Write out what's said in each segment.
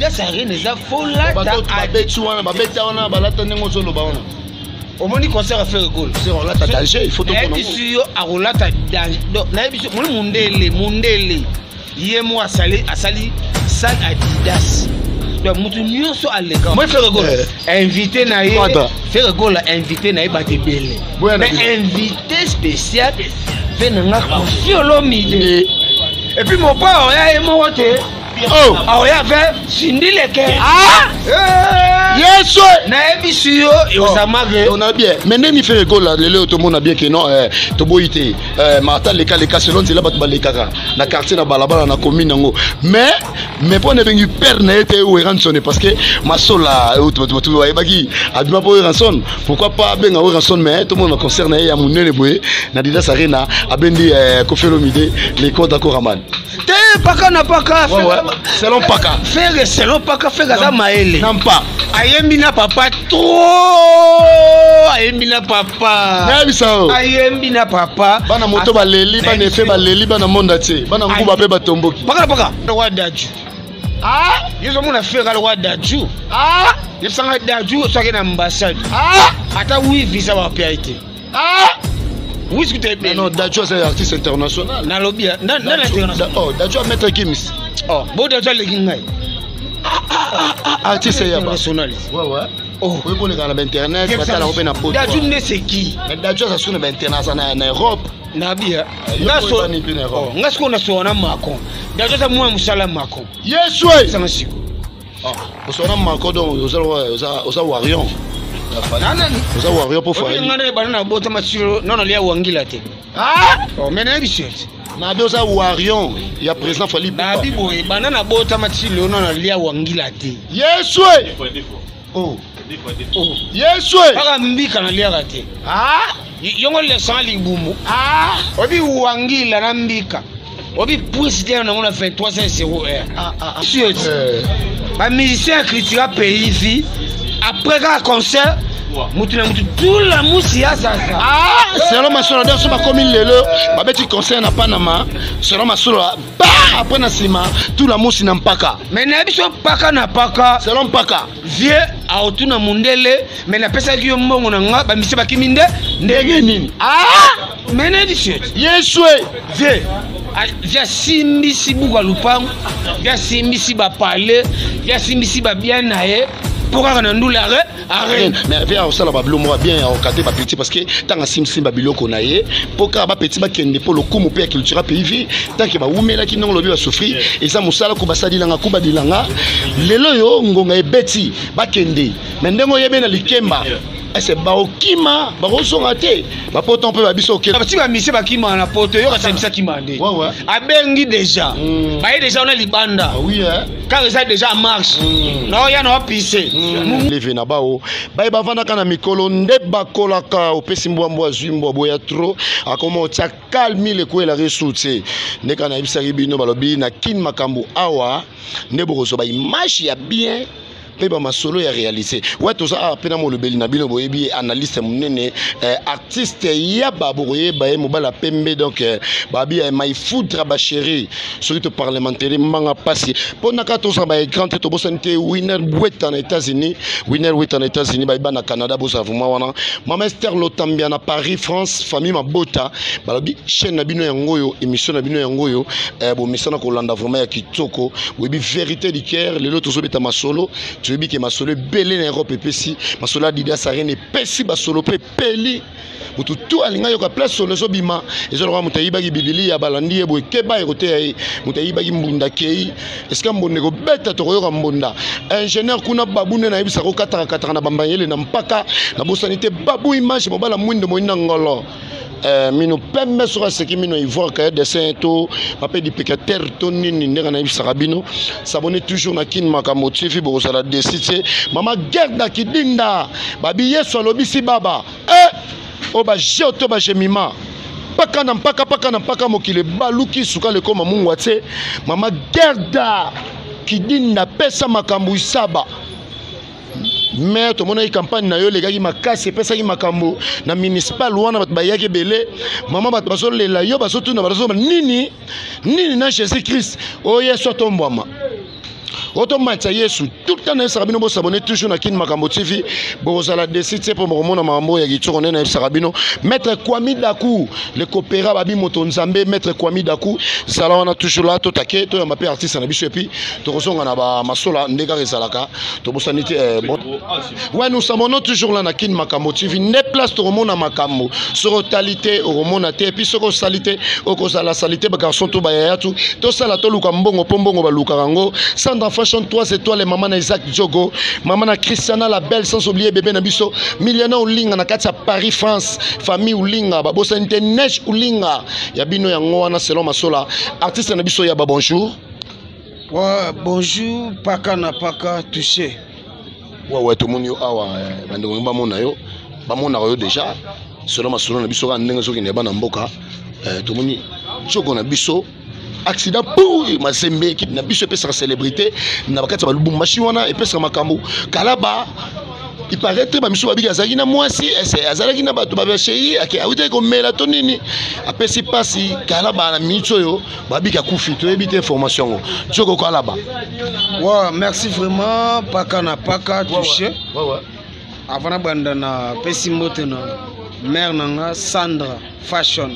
Adidas Arena eza fola ta Babetouana, babetouana, balata nengo solo baona. Au moins concert à faire goal. C'est on lata danger, il faut tout prendre. Ici a rolata danger. Donc na biso mundele. Yemo asali sal Adidas. Donc mutu nyonso aleka. Moi faire goal. Invité na ye. Faire goal invité na ye batebele. Mais invité spécial fait na Koffi Mide. Et puis mon père oya emo wote. Oh, oya fait Sindileke. Yes, na ebisio et osamage on a bien mais neni fait goal là le tout monde a bien que non to boité Martin les cas selon c'est là bat balekaka na quartier na balabala na commune ngo mais pour ne venir perdre na été ou ranson parce que ma sola tu va bagi adima pour ranson pourquoi pas ben au ranson mais tout le monde concerne ya munene boye na Adidas Arena abendi Koffi Mide les codes d'accord aman te paka na paka selon paka faire selon paka faire ça maele non pas ayembi na papa trop ayembi na papa ayembi na papa bana moto baleli bana efe baleli bana monda te bana nguba pe batomboki paka roi daju yezo mona faire roi daju yesanga daju soki na ambassade ata oui visa ba piaité oui ce que tu es non daju c'est artiste international na lobby na international oh daju a maître Kims bon daju le ngai artiste international oh oui pour les gars na internet bata la open na poto daju ne c'est qui mais daju ça sur international na Europe na bia ngaso na so na mako daju ça moi musala mako yes ouais ça masiko so na mako donc oza warion oza warion pour faire ngana bana bota masiro non lia wangila te mais na bichette na oza warion ya président Fali na bibo bana na bota masiro non lia wangila te yes ouais oh yes ouais baka mbika na lia te yongo le sali bumu obi wangila na mbika obi président na ngona 2300 ba musicien critique pays vie après un concert mutu tout la musia sasa selon ma solo dans ma commune lelo ba beti concert na Panama selon ma solo après na sima tout la musi na mpaka mais na biso paka na paka selon paka vie a otuna mundele mais na pesa ki mbongo na nga ba misi bakiminde ndenge nini mais na biso yeswe vie via simbisi buka lupango via simbisi ba parler via simbisi ba bien nae pourquoi na ndula arène mais via osala ba blomo bien encadrer ba petit parce que tanga simba biloko na ye pourquoi ba petit ba kende pour le kumu pe culture pays tant que ba umela ki ndongo lobi ba souffrir et ça musala ko basali langa kuba dilanga lelo yo ngonga ebeti ba kende mais ndengo yebe na likemba c'est ba okima ba rozonga te ba poto pe ba biso ke ba ti ba misi ba kima na poto yo ka semisa kimande abengi déjà ba déjà on a libanda oui quand ça déjà marche non ya no pisse levé na bao ba ba vanda kana mikolo nde bakolaka opesi mbwambo azwimbo boya trop akoma otia calme le ko la ressource ne kana ibisa bino balobi na kin makambo awa ne bokoso ba image ya bien ba masolo ya réalisé ouais tout ça pena mo le belina bino boyebi analyste munene artiste ya baboye ba mobala pembe donc babi my foudre ba chéri surtout parlementaire manga passé pona ka to ça ba grand to bosante winner wet en États-Unis ba na Canada bosa vraiment wana mama Esther Lotambia na Paris France famille mabota balobi chaîne na bino yangoyo émission na bino yangoyo bo misana ko landa vraiment ya kitoko boyebi vérité du cœur le loto zo beta masolo tu veux que ma solo belé en Europe pesi ma solo Adidas Arena pesi ba solo pe peli mutu tout alinga yo ka place solo so bima ezo lo mutayiba ki bibili ya balandi ye boye keba ekote ya mutayiba ki mbunda kei est-ce que mbonde ko beta to ko mbunda ingénieur kuna babune na yebisa ko kataka na bambanyele na mpaka na bosanité babu image mobala mwindo moina ngolo mino pembe sur ce qui mino ivoire ka dessin to papé di picateur to nini ndeka na yebisa kabino s'abonner toujours na kin makambo TV bo sala desite mama gerda kidinda babi yeso lobisi baba oba joto ba jemima paka na mpaka mokile baluki suka le koma mungu ate mama gerda kidinda pesa makambo isaba mais to mona campagne na yo le gars qui makasi pesa ki makambo na municipal wana bat bayaki belé maman bat baso lela yo baso tuna baso nini na Jésus Christ o yeso tombwama Automatia Yesu tout le temps na Sarabino bo s'abonner toujours na Kin Makambo TV bozala décider pour mona mambo ya gitoko na Sarabino maître Kwami Dakou le coopéra babi moto Nzambe maître Kwami Dakou sala on a toujours là to take to ya mape artiste na biso et puis to kozonga na ba masola ndeka resalaka to bosanité bon ouais nous sommes toujours là na Kin Makambo TV ne place to mona makambo sur totalité au mona te et puis sur salité au cause la salité ba garçon to ba ya tout to sala to luka mbongo pombongo ba luka rango Sandra Fashion 3 étoiles maman na Isaac Diogo maman na Christiana la belle sans oublier bébé na biso Miliana Olinga na kati ya Paris France famille Olinga ba bosa Neige Olinga ya bino yango wana selon masola artiste na biso ya ba bonjour ouais bonjour paka na paka touché ouais tout monde yo awa bandeko ba mona yo déjà selon masola na biso ka ndenge soki ne ba na mboka tout monde Diogo na biso accident pour Mazembe qui na biso pesa célébrité na bakati ba lubumbashi wana et pesa makambo kalaba il paraît très bamiso babi azaki na mwasi ese azalaki na bato ba chéri ake awite ko mélatonine apesi pasi kalaba na mito yo babi ka kufi to ebite information Diogo kalaba ouais merci vraiment paka na paka touché ouais avant banda na pesi moto na mère nanga Sandra Fashion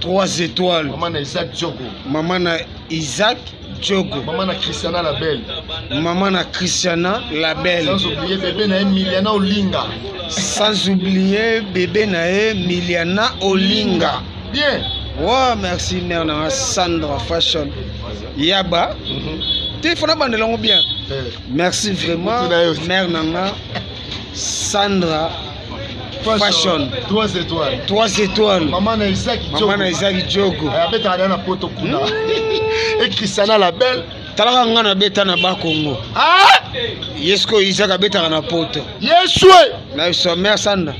3 étoiles maman na Isaac Diogo maman na Isaac Diogo maman na Christiana la belle maman na Christiana la belle sans oublier bébé na Miliana Olinga bien ouais merci mère nanga Sandra Fashion yaba tu fona bandelango bien merci vraiment mère nanga Sandra Fashion 3 étoiles maman na Isaac Diogo abeta na poto kuna et Christiana la belle talaka ngana beta na ba Congo yesko Isaac beta na poto yeswe na so mère Sandra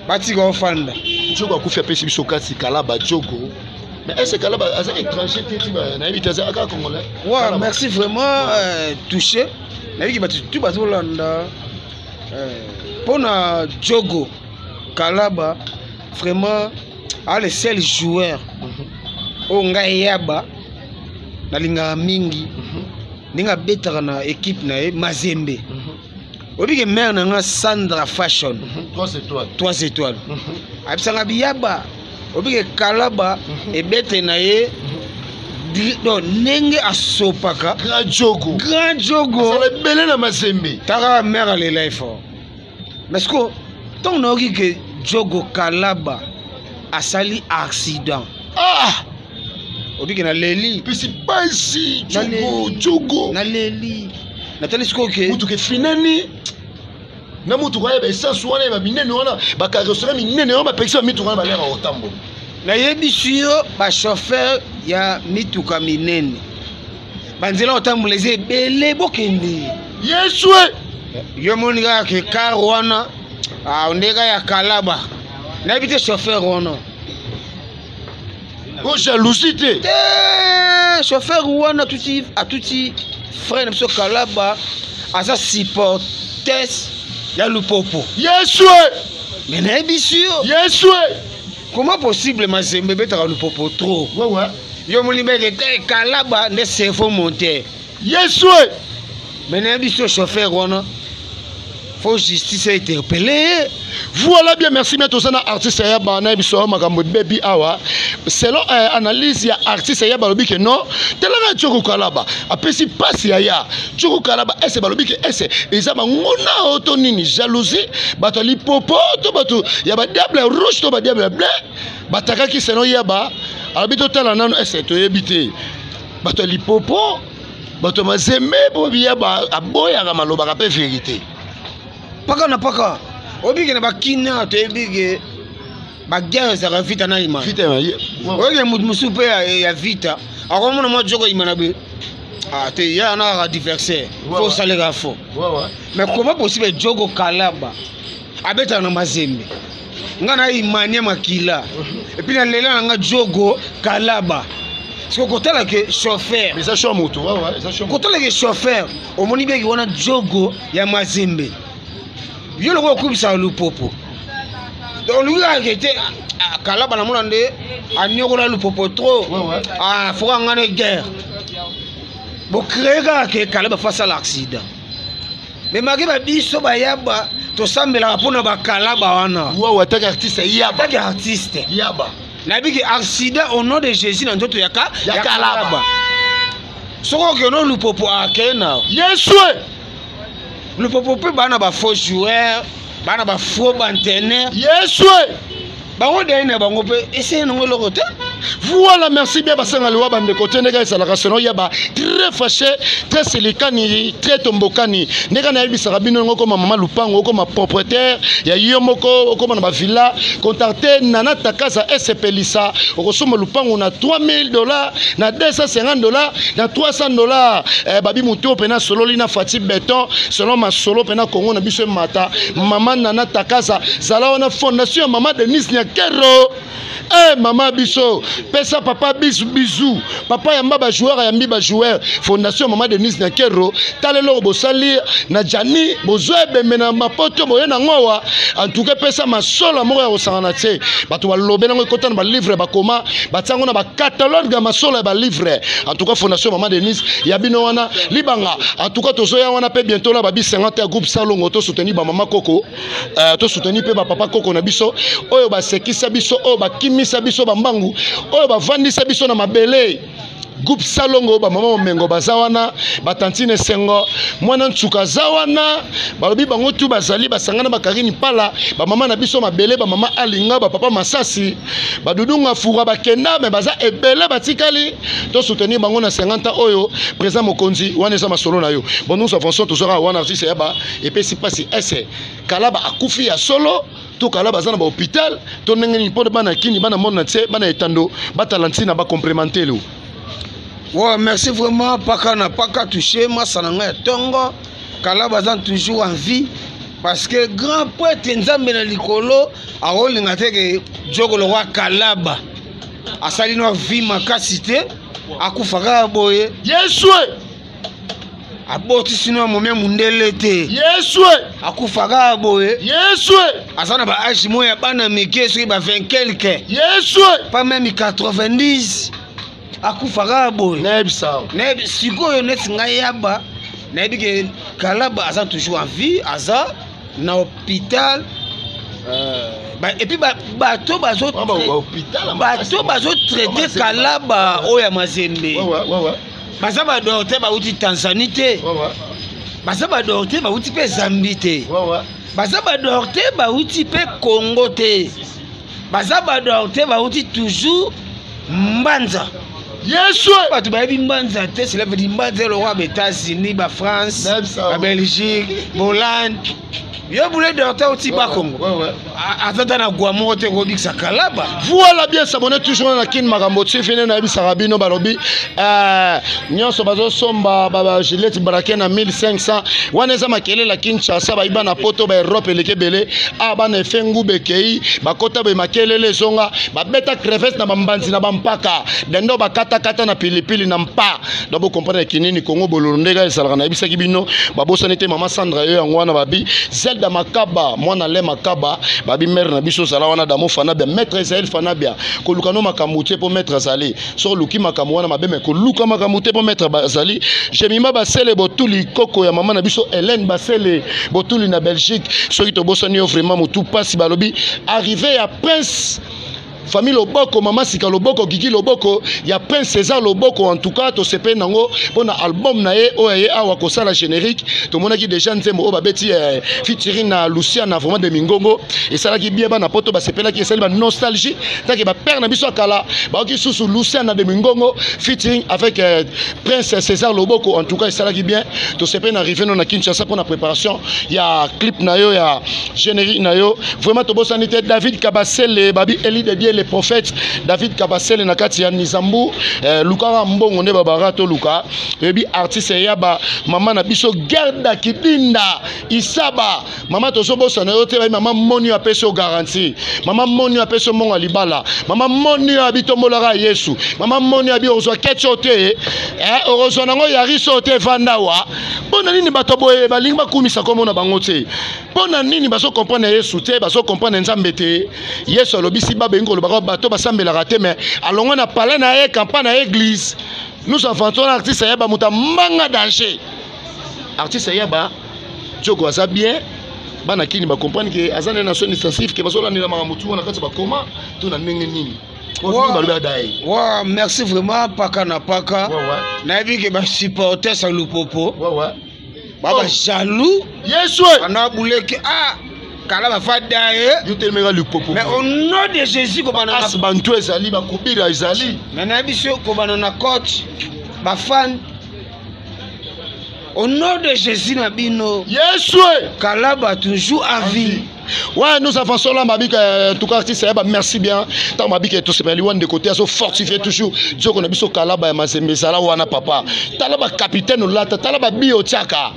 bati go fanda Diogo akufi apesi biso kasi kalaba Diogo mais est-ce que kalaba asa étranger teti ba na bita za aka congolais ouais merci vraiment touché na biki batu tout batu landa pour Diogo Kalaba vraiment le seul joueur au Ngayaba na linga mingi ninga betaka na équipe na Mazembe obike mère na Sandra Fashion 3 étoiles abisanga biyaba obike Kalaba e bete na ye do nenge asopaka grand Diogo ça le belé na Mazembe taka mère le life mais ce que ton nogi que Diogo Kalaba a sali accident obiki na leli pisi basi Diogo na leli na tali sko ke mutu ke finani na mutu kwa ebe sensu wana ba minene wana ba carrosserie minene wana ba pexi mitu wana ba lera otambo na yebisio ba chauffeur ya mituka minene banzela otambo leze bele bokende yeswe yo monika ke car wana ondeka ya Kalaba na bité chauffeur wana jalousie te chauffeur wana tuti frère na biso Kalaba asa supporters ya Lupopo yeswe mais na bisio comment possible Mazembe betaka Lupopo trop ouais yo monika ke Kalaba ne cerveau monter yeswe mais na bisio chauffeur wana faut justice interpeller. Voilà bien, merci bien tous les artistes ya bana biso makambo baby awa selon analyse ya artiste ya balobi que non telanga Diogo Kalaba apesi passe ya Diogo Kalaba ese balobi que ese ezaba ngona auto nini jalousie bato lipopo to bato ya ba diable rouge to ba diable bleu bataka ki selon ya ba abito tala nano ese to yebite bato lipopo bato Mazembe bo biya ba aboya ga maloba ka pe vérité paka na paka obike na bakina to ebike ba guerre za vita na ima vita oye musupe ya vita akomona mo Diogo imana be te ya na adversaire faut saler faux mais comment possible Diogo Kalaba abeta na Mazembe ngana imania makila et puis na lela nga Diogo Kalaba parce que kotala ke chauffeur mais ça choix moto ça choix kotala ke chauffeur omoni beki wana Diogo ya Mazembe yo le kokubisa Lupopo donc lui a été Kalaba na mona nde anyokola Lupopo trop faut ngane guerre Bo créer que Kalaba face à l'accident. Mais malgré biso ba yaba to sambela pona ba Kalaba wana. Wa attaque artiste yaba. Attaque artiste. Yaba. Na bi que accident au nom de Jésus dans d'autres yaka Kalaba. Soko que non lu popo akena. Yeswe. Le popo pe bana ba faux joueur, bana ba faux bantenaire. Yeswe. Bango dene bango pe essayer non le côté. Voilà, merci bien. Basanga Loa bande côté nega ça la raison yaba très fâché, très silicani, très tombokani. Nega na yebisa rabino ngo comme maman lupango comme propriétaire ya yomoko comme na villa contacter nana takasa SCP Lisa okosoma lupango na $3000 na $250 na $300 babi muto pena solo lina fati béton selon ma solo pena Congo na biso mata maman nana takasa zala ona fondation maman Denise Nyakero. Maman biso pesa papa bisou papa yamba ba joueur yambi ba joueur fondation maman Denise Nyakero talelo bosali na jani bozwebe mena mapoto boyena ngowa en tout cas pesa masolo moko ya kosangana te bato balobe nango ekota na ba livre bakoma batango na ba catalogue ya masolo ya ba livre en tout cas fondation maman Denise ya bino wana libanga en tout cas tozoya wana pe bientôt la babi 50 ya groupe Salongo to soutenir ba maman Koko to soutenir pe ba papa Koko na biso oyo ba sekisa biso oyo ba kimisa biso bambangu oyo bavandisa biso na mabele groupe Salongo ba mama Mengo bazawana batantine sengo mwana ntsuka zawana balobi bango tu bazali basangana bakarini pala ba mama na biso mabele ba mama alinga ba papa Masasi badudunga fura bakenda me baza ebele batikali to soutenir bango na 50 oyo présent mokonzi wana eza masolo na yo bon nous avançons toujours à wana artiste yaba et puis si pasi ese Kalaba akufi ya solo to Kalaba za na ba hôpital to ndenge ni bana kini bana mona tse bana etando batalantina ba complémenter lo. Ouais, merci vraiment. Pas qu'à toucher, moi, ça n'a tongo. Kalaba est toujours en vie. Parce que grand poète Nzambe na likolo, a rolingate que Djogo le roi Kalaba. A sali no vie makasite, a kufaka boye. Yeswe. A boti sino momé mundele te. Yeswe. A kufaka boye. Yeswe. A sana ba âge moya bana meke so ba 20 quelque. Yeswe. Pas même 90. Akufaka boy nebisa neb sikoyo neti ngai yaba nebi ke Kalaba aza toujours en vie aza na hôpital et puis bato bazo traiter Kalaba oya Mazembe baza ba docteur ba uti Tanzanie te baza ba docteur ba uti pe Zambie te baza ba docteur ba uti pe Congo te baza ba docteur ba uti toujours Mbanza. Yeswe. Bato ba yebi Mbanza te cela veut dire Mbanza le roi des États-Unis, ba France, ba Belgique, Hollande. Yo boule docteur au Tiba Congo. Attends na Guamo te Robix Kalaba. Voilà bien s'abonner toujours na kin makambo tsifine na bi sarabino balobi nyonso bazo somba baba Gillette Barakena 1500 waneza makele la Kinshasa ba ibana poto ba Europe lekebele abana fengu bekei bakota be makele le zonga ba beta crevettes na bambanzi na bampaka dendo bakata kata na pilipili na mpa donc vous comprenez kinini Congo bolondega esalaka na bisaki bino babosa nete mama Sandra yo ngwana babi Zelda Makaba mwana le Makaba babi mère na biso sala wana damo fanabia maître Israël fanabia ko lukano makamute pour maître Zali so luki makamu wana mabeme ko luka makamute pour maître Bazali jemima basele botuli koko ya mama na biso Hélène basele botuli na Belgique so ki to bosani vraiment mutu pasi balobi arrivé à Prince famille Loboko, maman Sika Loboko, Gigi Loboko, il y a Prince César Loboko, en tout cas, to sepe nango, pour un album nae, oye, awa kosa la générique, tout le monde qui déjà nzembo, oba beti, featuring na Luciana, vraiment de Mingongo, et ça là qui bien, na poto, ba sepe là qui est celle nostalgie, tant que ba père na biso kala, ba qui sous Luciana de Mingongo, featuring avec Prince César Loboko, en tout cas, ça là qui bien, to sepe na arrivé na Kinshasa pour la préparation, il y a clip nayo, il y a générique nayo, vraiment to bosanité David Kabasele, babi Eli de Dieu les prophètes David Kabasele nakati ya Nizambu Luka Mbongo ne babarato Luka ebi artiste yaba mama na biso Gerda Kidinda Isaba mama tozo bosa na yote mama moni apeso garantie mama moni apeso monga libala mama moni abitombolaka Yesu mama moni abi ozwa ketchote ozwa nango yariso te vandawa pona nini bato boye balingi bakumisa komona bango te pona nini baso comprendre Yesu te baso comprendre Nzambe te Yesu lobisi babengo bato basambela raté mais alongo na parler na campagne na église nous enfantons artiste yaba muta manga danger artiste yaba Djoko aza bien bana kini ba comprendre que azana na son intensif que bazola ni la maramutu na kati ba koma to na ndenge nini wa merci vraiment paka na paka na bi ke ba supporter sa lupopo baba jaloux yesu ana bouleke kala ba fada yo telemera lupopo mais au nom de Jésus ko bana as bantu ezali ba kubira ezali na biso ko bana na coach ba fan au nom de Jésus Nabino. Yesu Kalaba toujours à vie. Ouais, nous avançons là, Mabik, tout cas, artiste, merci bien. Tant Mabik, tout ce que de côté, so fortifié toujours. Dieu qu'on a vu sur Kalaba, Mazembe, Sala, Wana, papa. Talaba capitaine, ou là, Talaba bio, Tchaka.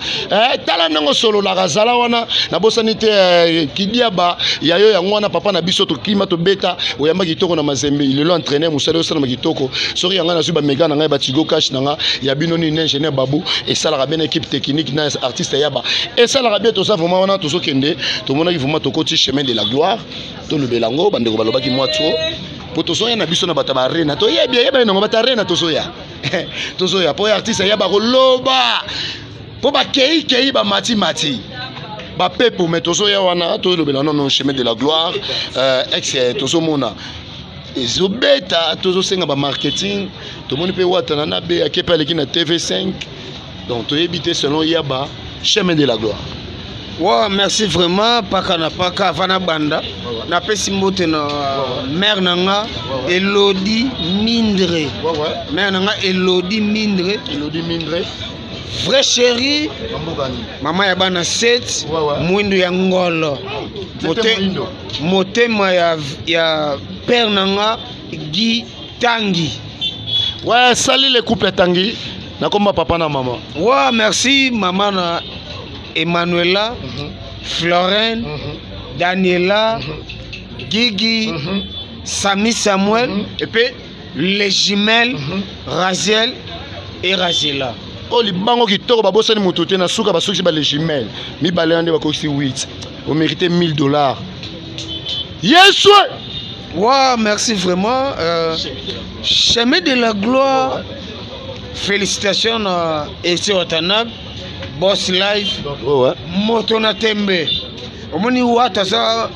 Talanango solo, la Razala, Wana, Nabosanité, Kidiaba, Yayo, Yangwana, papa, Nabiso, to climat, to bêta, ou Yamba Gitoko, na Mazembe, il est l'entraîné, Moussalo, Sana Magitoko. Sorry, Yangana, Suba, Mega, Nanga, Batigo, Cash, Nanga, Yabinoni, ingénieur Babou, et ça, la bien équipe technique, artiste, Yaba. Et ça, la bien, tout ça, vraiment, on a tout ce qu'il y a, tout le monde, vraiment, to côté chemin de la gloire to le belango bande ko baloba ki moatso po to soya na biso na bata ba rena to ye bien yeba na bata rena to soya po artiste ya ba ko loba po ba kei ba mati ba pepo mais to soya wana to le belango non chemin de la gloire ex to so mona ezobeta to so senga ba marketing to moni pe wata na be akepa leki na TV5 donc to éviter selon yaba chemin de la gloire. Ouais, merci vraiment paka na paka vana banda na pesi mbote na mère nanga Elodie Mindre mère nanga Elodie Mindre vrai chéri maman ya bana 7 mwindu ya ngolo motema ya père nanga Guy Tangi. Ouais, salut les couples Tangi na komba papa na maman. Ouais, merci maman na Emmanuela, Florine, Daniela, Guigui, Sami Samuel, et puis les jumelles, Raziel et Razela. Oh, les bango qui tombent, bah, bossez les motos, na souka, bah, souka, les jumelles. Mi baléande, bah, coxi 8. Vous méritez $1000. Yes, ouais, merci vraiment. Chemin de la gloire. Félicitations à Eti Watanab. Boss Life, moto na tembe. Omoni wata aza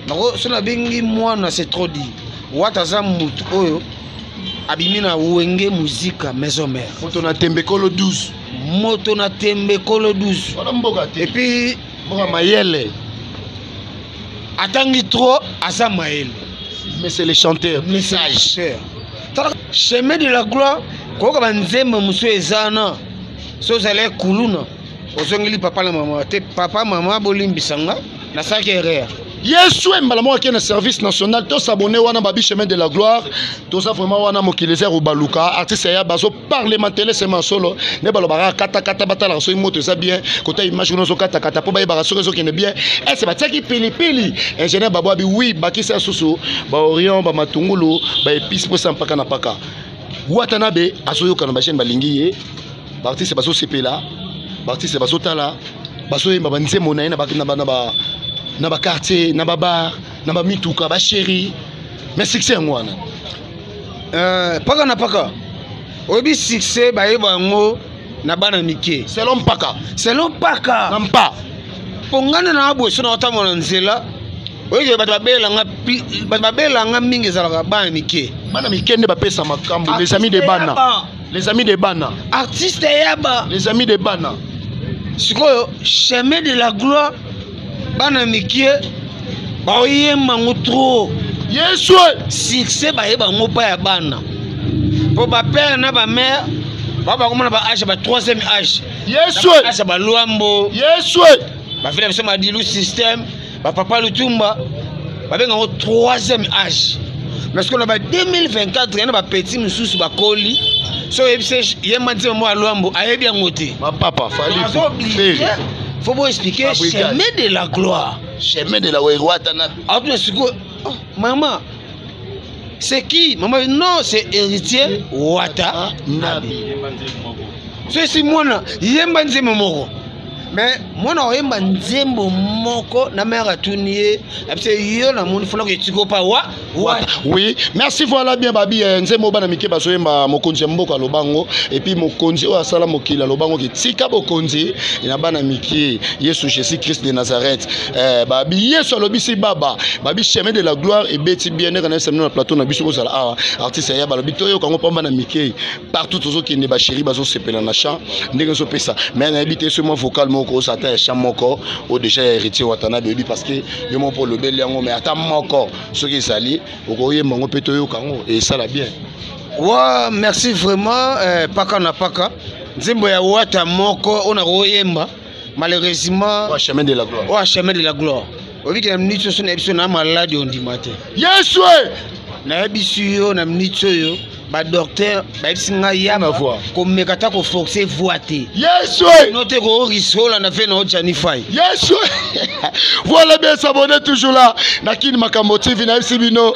nako sona bengi mwana c'est trop dit. Wata za mutu oyo abimina wenge muzika maison mère. Moto na tembe kolo 12. Moto na tembe kolo 12. Et puis mboka mayele. Atangi trop aza mayele. Mais c'est les chanteurs, message. Chemin de la gloire. Koka banzembe muso ezana so zale kuluna ozongeli papa na mama te papa mama bolimbisanga na saki erreur yesu mbala mo akena service national to s'abonner wana babi chemin de la gloire to ça vraiment wana mokilezer ou baluka artiste ya bazo parlementaire c'est solo ne balo bara kata batala so moto ça bien côté image no so kata po ba bara so qui est bien et c'est bataki pili ingénieur babo abi oui bakisa susu ba orion ba matungulu ba épice pour sampaka na paka Watanabe asoyoka na bachaine balingi ye artiste baso sepela artiste baso tala baso yemba banzemo na na ba quartier na ba bar na ba mituka ba chéri mais succès ngwana paka na paka obi succès ba yeba ngo na bana mike selon paka nampa pongana na abo so na otamona nzela oye bato babelanga mingi ezalaka bana mike nde bapesa makambo les amis de bana artiste yaba les amis de bana sikoyo chemin de la gloire bana mike baoyemba ngo trop yesu succès bayeba ngo pa ya bana po bapere na bamere babakomona ba age ba 3e age yesu age baluambo yesu bafile biso madilu système papa Lutumba babenga ngo 3e âge parce qu'on a ba 2024 yana ba petit mususu ba koli so ebise yema nzema mo alwambo ayebi ngote papa fali faut vous expliquer chemin de la gloire Watanabe après siko maman c'est qui maman non c'est héritier Watanabe so si mona yemba nzema moko mais mwana oyemba nzembo moko na mère tunie abse yo na moni fona ke tiko pa wa oui merci voilà bien babi nzembo bana mike bazoyemba mokonzi mboka lobango et puis mokonzi o asala mokila lobango ke tika bokonzi ina bana mike Yesu Jésus Christ de Nazareth babi Yesu lobisi baba babi chemin de la gloire et beti bien na semaine na plateau na biso ko sala artiste ya balobi to yo kango pamba na mike partout tozo ki ne ba chéri bazo sepela na chant ndenge so pesa mais na habité sur mon vocal moko ça ta chant moko o déjà héritier watana bebi parce que yo mon pour le bel yango mais ata moko ce qui sali o ko yemba ngo peto yo kango et ça la bien wa merci vraiment paka na paka nzembo ya wata moko ona ko yemba malheureusement au chemin de la gloire au chemin de la gloire obi ki na minute so na ebiso na malade on dit matin Yesu na ebiso yo na minute yo ba docteur ba singa ya na voix ko mekata ko forcer voiter Yesu note ko risola na fe na Janify Yesu voilà bien s'abonner toujours là na kini makambo TV na sibino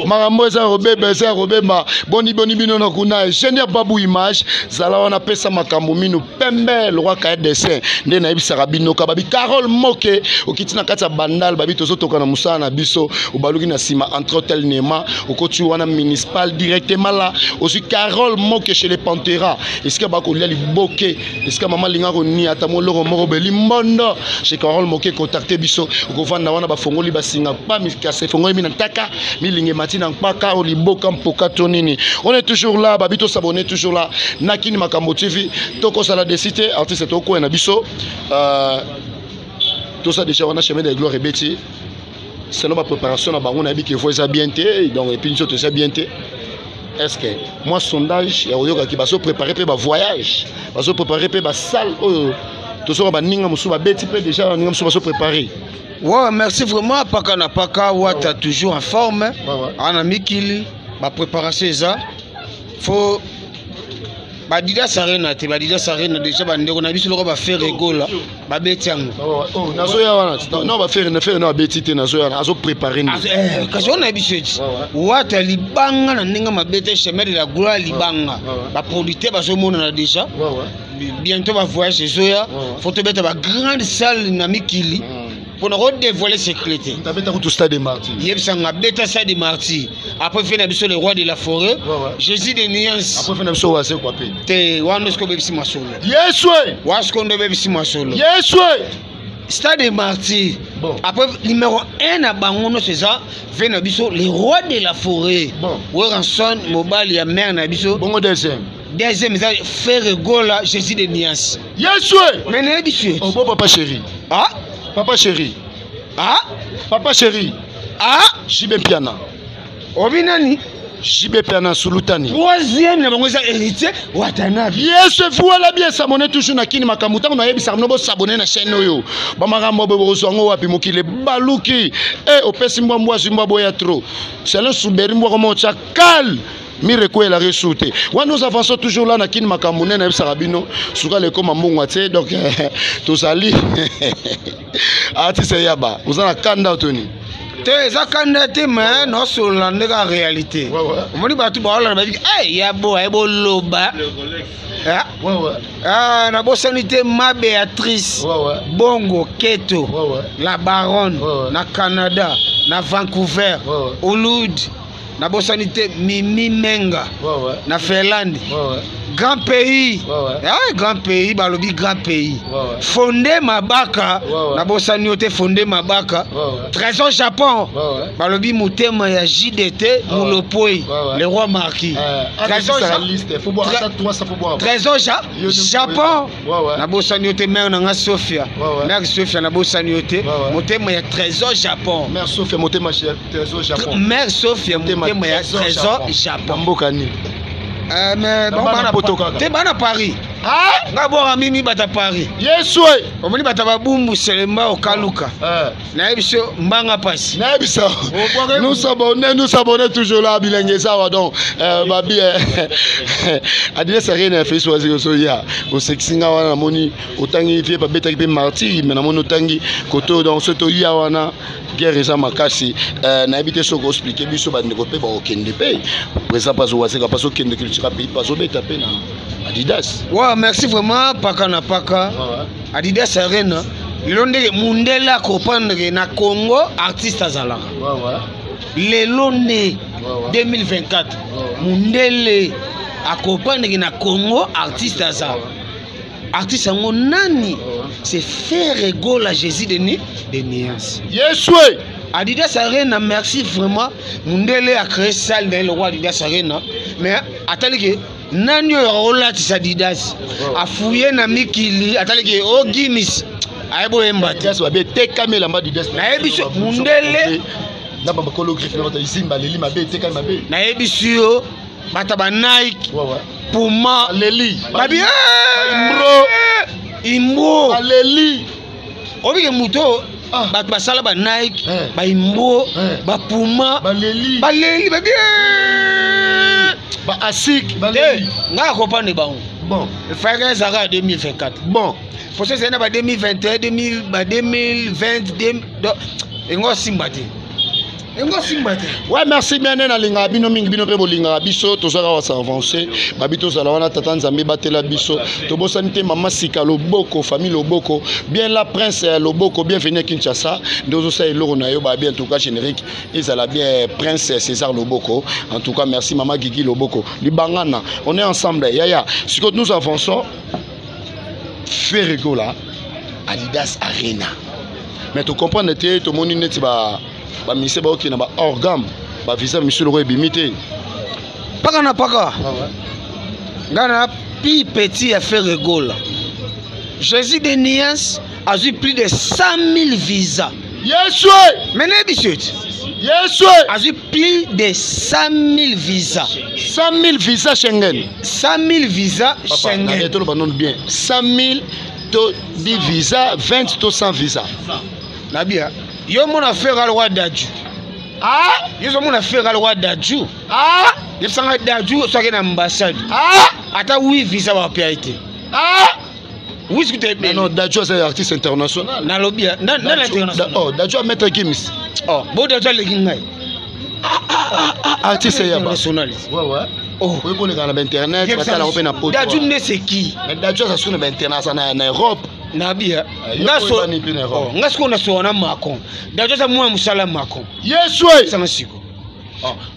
makambo za robebe za robema boni bino na kuna ingénieur babu image zala wana pesa makambo minu pembe le roi ka dessin nde na ibisa bino ka babi Carole Moke okitina kata bandal babi tozotoka na musana na biso obaluki na sima entre hôtel Nema okoti wana municipal directement là aussi Carole Moke chez les Panthera est-ce que bako lia liboke est-ce que maman linga ko ni ata moloro moko beli mbondo chez Carole Moke contacter biso ko vanda wana ba fongoli ba singa pa mi kase fongoli mina taka mi linge matina mpaka oliboka mpoka tonini on est toujours là babito s'abonner toujours là nakini makambo TV toko sala de cité artiste toko na biso tout ça déjà on a chemin de gloire et bêti c'est ma préparation na bango na bi que faut ça bien té donc et puis nous tout ça bien té est-ce que moi sondage ya oyoka ki baso préparer pe ba voyage baso préparer pe ba salle tout ça ba ninga musu ba beti pe déjà ninga musu baso préparer. Ouais, merci vraiment paka na paka wata toujours en forme ana mikili ba préparation ça faut badida sarena te badida sarena déjà bandeko na biso loko ba faire rigola ba beti yango oh nazo ya wana non ba faire na beti te nazo ya azo préparer ni kasi on a biso ti wata libanga na ndinga mabete chemin de la gloire libanga ba producteur bazo mona na déjà bientôt ba voyage zoya faut te mettre ba grande salle na mikili pour nous redévoiler sécurité. Tu as tout stade de martyrs. Yebsanga beta stade de martyrs. Après fait nabiso le roi de la forêt. Jésus de Niance. Après fait nabiso wase quoi pe. Te wanesko bebisi masolo. Yesu. Wasko ndo bebisi masolo. Yesu. Stade de martyrs. Bon. Après numéro 1 à bangono c'est ça. Fait nabiso le roi de la forêt. Bon. Ranson mobile ya mère nabiso. Bongo deuxième. Deuxième ça faire gola Jésus de Niance. Yesu. Mais nabiso. Oh bon papa chéri. Ah papa chéri. Ah papa chéri. Ah Jibe Piana. Obinani Jibe Piana Sulutani. Troisième na bango za héritier Watanabe. Yes, voilà bien s'abonner toujours na kini makamuta na yebisa no bo s'abonner na chaîne oyo. Ba makambo bo zongo wapi mokile baluki opesi mbwa zimba boya trop. C'est le souberi mbwa comme chakal. Mireko la ressoute. Wa nous avançons toujours là na kini makambo na yebisa rabino suka le koma mbongwa te donc to sali. Ati se yaba. Uzana kanda toni. Te za kanda te mais no sola ndeka réalité. Omoni batu ba ola ba yabo ebo loba. Na bo sanité ma Béatrice. Bongo Keto. La Baronne na Canada, na Vancouver, Ouloud. Na bo sanité Mimi Menga. Na Finlande. Grand pays. Grand pays, balobi grand pays. Fondé Mabaka. Na bo sanité fondé Mabaka. Trésor Japon. Balobi mutema ya JDT Mulopoi. Le roi marquis. Trésor Japon. Na bo sanité mère na Sofia. Mère Sofia na bo sanité mutema ya Trésor Japon. Mère Sofia mutema ya Trésor Japon. Mère Sofia mutema ya Trésor Japon. Mbokani. Mais bon bana Paris. Ah, ngabora mimi bata Paris. Yesu. Omoni bata babumbu selemba okaluka. Na ebiso mbanga pasi. Na ebiso. Nous s'abonner toujours là bilenge ça donc babi adile serena fait choisir so ya au sexinga wana moni otangi vie ba beta pe martyr mais na moni otangi koto donc soto ya wana guerre ça makasi na habité so ko expliquer biso ba ndeko pe ba okende pe présent pas zo waseka pas okende culture pays pas obeta pe na Adidas. Ouais, merci vraiment paka na paka. Adidas Arena londe mundela comprendre na Congo artiste azala le londe 2024 mundele a comprendre na Congo artiste azala artiste ngo nani c'est Ferrego la Jésus de Nias Yeswe Adidas Arena merci vraiment mundele a créé salle dans le roi Adidas Arena mais attendez que nani rolati Adidas a fouillé na mikili attendez que o Guinness aibo embati Adidas wa be te kamela mba Adidas na ebiso mundele na ba chorégraphe na ba isimba leli mabe te kamela mabe na ebiso bata ba Nike Puma leli babi Imbo leli obike muto ba basala ba Nike ba Imbo ba Puma ba leli babi ba Asik ba leli nga comprendre ba bon le frère Zara 2024 bon pour ça c'est na ba 2021 2020 ngo simbate ouais merci bien na linga bino mingi bino pe bolinga biso tozaka wa avancer babito zala wana tata nzambe batela biso to bosani te mama sika loboko famille loboko bien la prince loboko bienvenue à Kinshasa ndozo sa eloro na yo ba bien en tout cas générique ezala bien prince César Loboko en tout cas merci mama Gigi Loboko libangana on est ensemble yaya si nous avançons Ferrego là Adidas Arena mais tu comprends te to moni net ba mise ba okina ba orgam ba visa monsieur le bimité paka na paka ngana pi petit à Ferrego là Jésus de Nias a eu plus de 100 000 visas Yeswe mais n'habitude Yeswe a eu plus de 100 000 visas 100 000 visas Schengen 100 000 visas Schengen et tout le monde bien 100 000 to 10 visas 20 to 100 visas Nabia yo mon affaire à roi d'Adju yo mon affaire à roi d'Adju yo sanga d'Adju so na ambassade ata oui visa ba piaité oui ce que tu non d'Adju c'est artiste international na lobia na l'international d'Adju maître Gims bon d'Adju le gingai artiste international ouais oui pour les gars na internet batala open na poto d'Adju ne c'est qui mais d'Adju ça sur na international na Europe Nabia ngaso na so na Macron d'Adju ça moi musala Macron Yeswe ça siko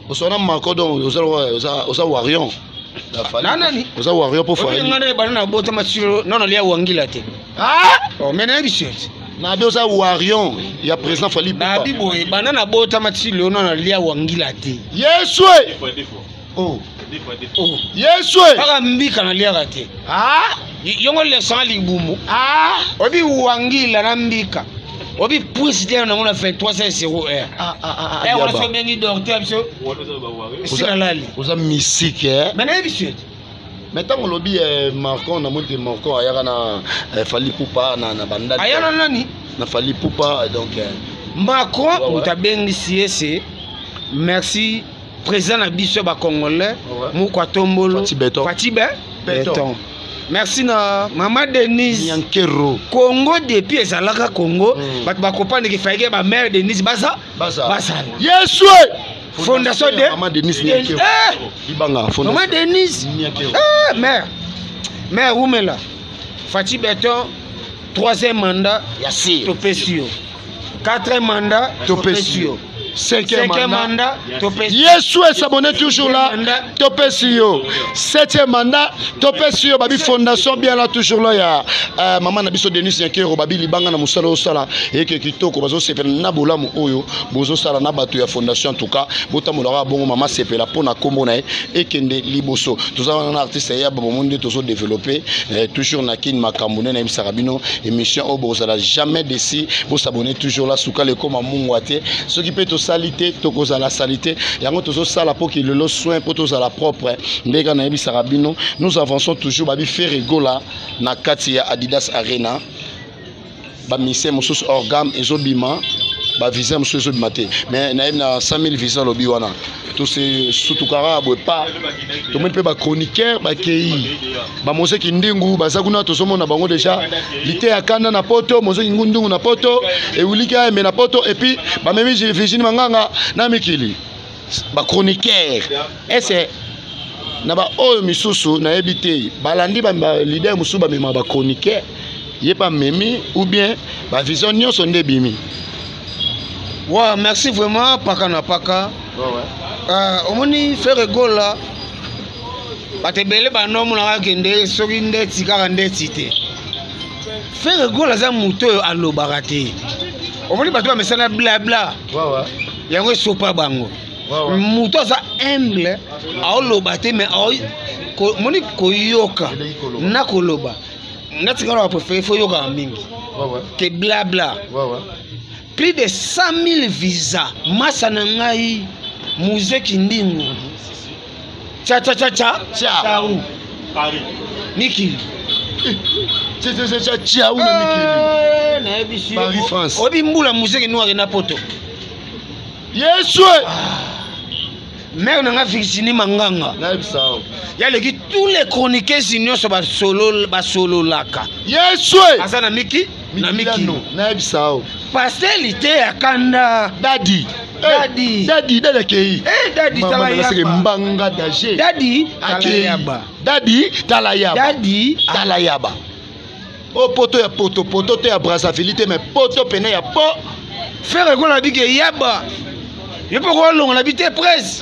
osona Macron donc osa warion nani osa warion pour faire ngana banana bota masiro non lia wangila te mais na bichette na osa warion ya président Fali na biboye banana bota masiro non lia wangila te Yeswe Yeswe para mbika na lia te yongo le sali bumu obi wangila na mbika obi président na ngona 2300 on a fait bengi docteur biso usinalali oza musique mais na bichette maintenant on lobby Marcon na monte Marcon ayaka na Fali Poupa na banda ayana nani na Fali Poupa donc Macron utabengi siese merci président na biso ba congolais mukwa tombolo Fati Beton merci na Maman Denise Nyankero Congo depuis ezalaka Congo bat ba comprendre que faike ba mère Denise basa Yeswe fondation de Maman Denise Nyankero ibanga fondation Maman Denise Nyankero mère Oumela Fati Beton 3e mandat Yassir Topesio 4e mandat Topesio 5e mandat Yeswe s'abonner toujours là Topesio 7e mandat Topesio babi fondation bien là toujours là ya maman na biso Denis Nyankero babi libanga na musala osala eke kitoko bazo sepela na bolamu oyo bozo sala na bato ya fondation en tout cas botamolaka bongo mama sepela pona kombo na ekende liboso tous avons un artiste ya babo monde tozo développer toujours na kin makambune na bisaka bino émission au bozala jamais déci pour s'abonner toujours là souka le koma mungwate ce qui peut salité tokoza la salité yango tozo sala pour qu'il le soin pour toza la propre ndeka na yebi sarabino nous avançons toujours babi Ferrego là na kati ya Adidas Arena ba mise mususu orgam ezobima ba visa mususu ezobimate mais na yebi na 100 000 visa lobi wana to se sutukara boye pas to moni pe ba chroniqueur ba kei ba moseki ndingu baza kuna tozomona bango déjà lité ya kanda na poto moseki ndingu na poto et ulika me na poto et puis ba memi Virginie Manganga na mikili ba chroniqueur et c'est na ba oyo misusu na ebité balandi ba leader mususu ba mema ba chroniqueur Yé pas memi ou bien ba vision nyonso nde bimi. Ouais, merci vraiment paka na paka. Ouais. Omoni faire gola. Batebele banomu na kende soki ndeti kaka ndeti te. Faire gola za muto alobaka te. Omoni bato bamesana blabla. Ouais. Yango sopa bango. Muto za humble aoloba te mais moni koyoka na koloba. Ndati ngalo ba préféré faut yoka mingi. Que blabla. Plus de 100 000 visas. Massa na ngai musée kindingu. Cha. Ciao. Paris. Mikili. Ciao na Mikili. Na ebishi. Paris France. Obi mbula musée ki noir na poto. Yesu. Mère na nga Virginie Manganga. Na ebisao. Ya leki tous les chroniqueurs nyonso ba solo laka. Yesu. Asa na Mikili. Na Mikili. Na ebisao. Pastelité ya kanda. Daddy kei. Daddy talayaba. Mbanga daje. Daddy talayaba. Daddy talayaba. Daddy talayaba. O poto ya poto te ya Brazzaville te mais poto pene ya po. Faire ko la bige yaba. Je peux ko longa la bite presse.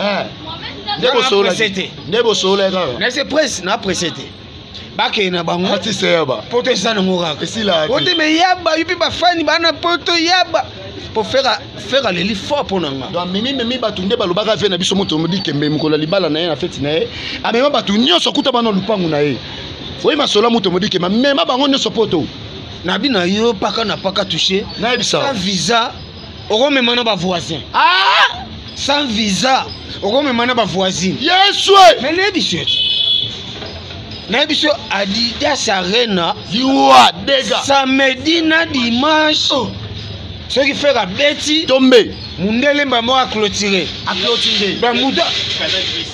Ndebo sola. Ndebo sola kaka. Na se presse na pressete. Bake na bango. Ati se yaba. Poto sana ngora. Esila. Poto me yaba yupi ba fani bana poto yaba. Pour faire le lit fort pour nous. Donc mimi batunde balobaka fe na biso moto modi kembe mkola libala na ye na feti na ye. Amema batu nyonso kuta bana lupangu na ye. Oyi masola moto modi kemba mema bango nyonso poto. Na bina yo paka na paka toucher. Na ebisa. Sans visa, oko mema na ba voisin. Sans visa, oko mema na ba voisine. Yesu. Mais les bichot. Na biso Adidas Arena. Liwa dega. Samedi na dimanche. Ce qui fait la bêtise tomber mundele mbamo a clôturer ba muda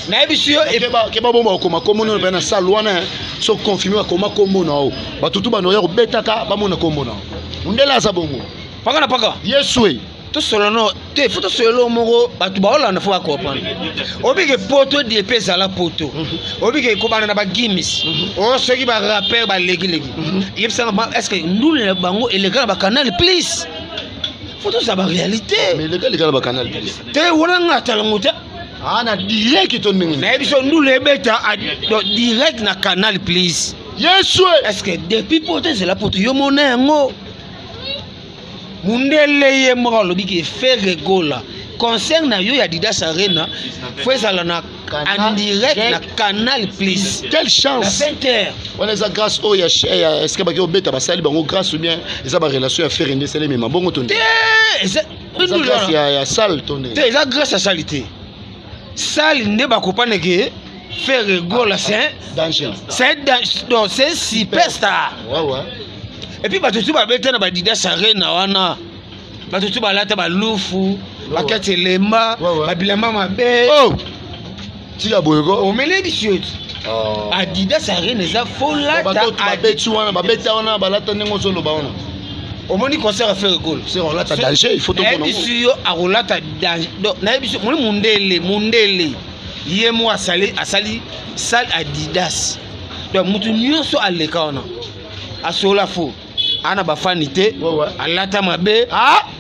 na ebisio et ba bomba okoma komono na salwana so confirmer akoma komono o batutu bano ya betaka ba mona komono mundela za bongo paka Yesu to solo no te foto solo moko batu ba olanda fo akopana obike poto de pesa la poto obike ko bana na ba gimis o soki ba rapper ba legi yebsa est-ce que nous le bango et les gars ba canal please faut ça la réalité mais les gars ba canal te wona ngata langote ana direct to ningi na biso nous le beta direct na canal please Yesu est-ce que depuis poto c'est la poto yo mona ngo mundele ye mo lobi ki faire gola concert na yo ya Adidas Arena faut ça na en direct na canal please quelle chance à 20h on les a grâce au ya est-ce que ba ko beta ba sali bango grâce ou bien ils a ba relation à faire une sele même bongo tonde grâce ya salle tonde te ça grâce à salité salle ne ba ko pas que faire gola c'est danger c'est superstar ouais et puis batutu ba beta na ba Adidas Arena wana batutu ba lata ba lufu ba katelemba ba bilamba mabe tia boyego o mele bisiot Adidas Arena za fola ta abetu wana ba beta wana ba lata nengo zolo ba wana o moni concert à faire goal c'est on lata danger il faut to kono bisiyo a rolata danger donc na bisiyo mundele yemo asali sal Adidas donc mutu nyonso aleka wana asola fo ana bafanité alata mabe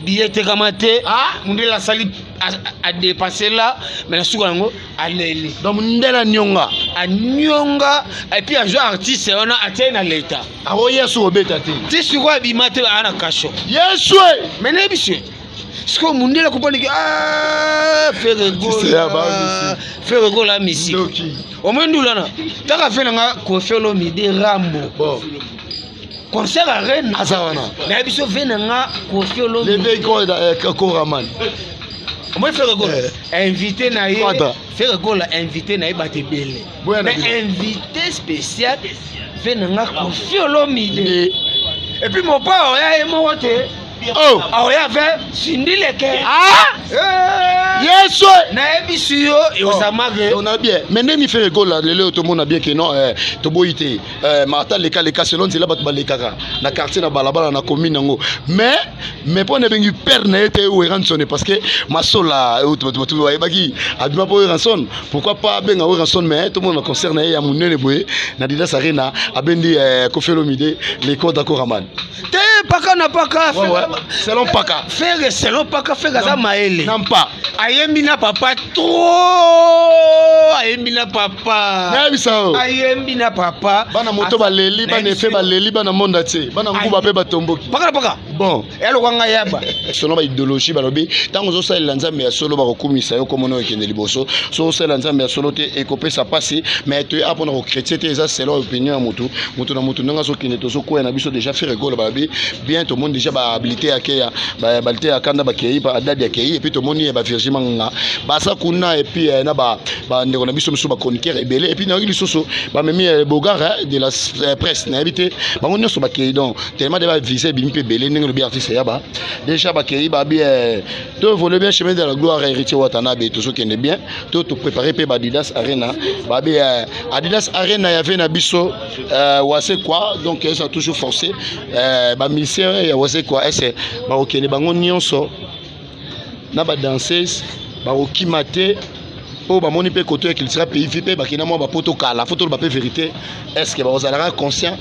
billet kamate mundela sali a dépassé là mais la souka ngo aleli donc mundela nyonga et puis un joueur artiste on a atteint à l'état yesu obeta te ti souka bimate ana kasho yesu mais na biso siko mundela kuponi ki faire gola misi o mendula na taka fela nga ko felo midi rambo concert à Rennes azawana na biso venanga ko felo le véhicule Koraman moi faire gola invité na ye faire gola invité na ye batebele mais invité spécial venanga ko felo midi et puis mon père ya mo wote Oh. Ah, ya fait sindileke. Ah. Yes. Na ebisu yo et osamage. On a bien. Mais ne mi fait rigole là, le tout le monde a bien que non to boité. Martin les cas selon c'est là bat balekaka. Na quartier na balabala na commune ngo. Mais pour ne bengi père na été ou ranson parce que ma sola tu vois bagi adima pour ranson. Pourquoi pas benga ou ranson mais tout le monde concerne ya munene boye na Adidas Arena abendi Kofelomide les codes d'accord aman. Te paka na paka. Selon paka. Faire selon paka faire gaza maele. Non pas. Ayembi na papa trop. Ayembi na papa. Na bisao. Ayembi na papa. Bana moto baleli bana fe baleli bana monda te. Bana nguba pe batomboki. Paka na paka. Bon. Elo kwanga yaba. Selon ba idéologie balobi tango zo sala nzambe ya solo ba kokumisa yo komono ekende liboso. So sala nzambe ya solo te ekopesa pasi mais tu apona ko chrétien te eza selon opinion ya mutu. Mutu na mutu nga so kende to so ko na biso déjà fait rigolo balobi bien tout le monde déjà ba habilité akeya ba habilité akanda ba kei ba adadi akei et puis tout le monde ba virgin manga ba sa kuna et puis na ba ndeko na biso ba chroniqueur ebele et puis na ngi soso ba memi bogara de la presse na habité ba ngoni so ba kei donc tellement de ba viser bimi pe belé ndenge le bi artiste ya ba déjà ba kei ba bien to voler bien chemin de la gloire héritier Watanabe tout ce qui est bien tout préparer pe ba Adidas Arena ba bien Adidas Arena ya ve na biso wase quoi donc ça toujours forcé ba ministère ya wase quoi est ba okene bango nyonso na ba danseuse ba okimate po ba moni pe côté qu'il sera pays pe ba kina mo ba poto kala photo ba pe vérité est-ce que ba ozalaka conscient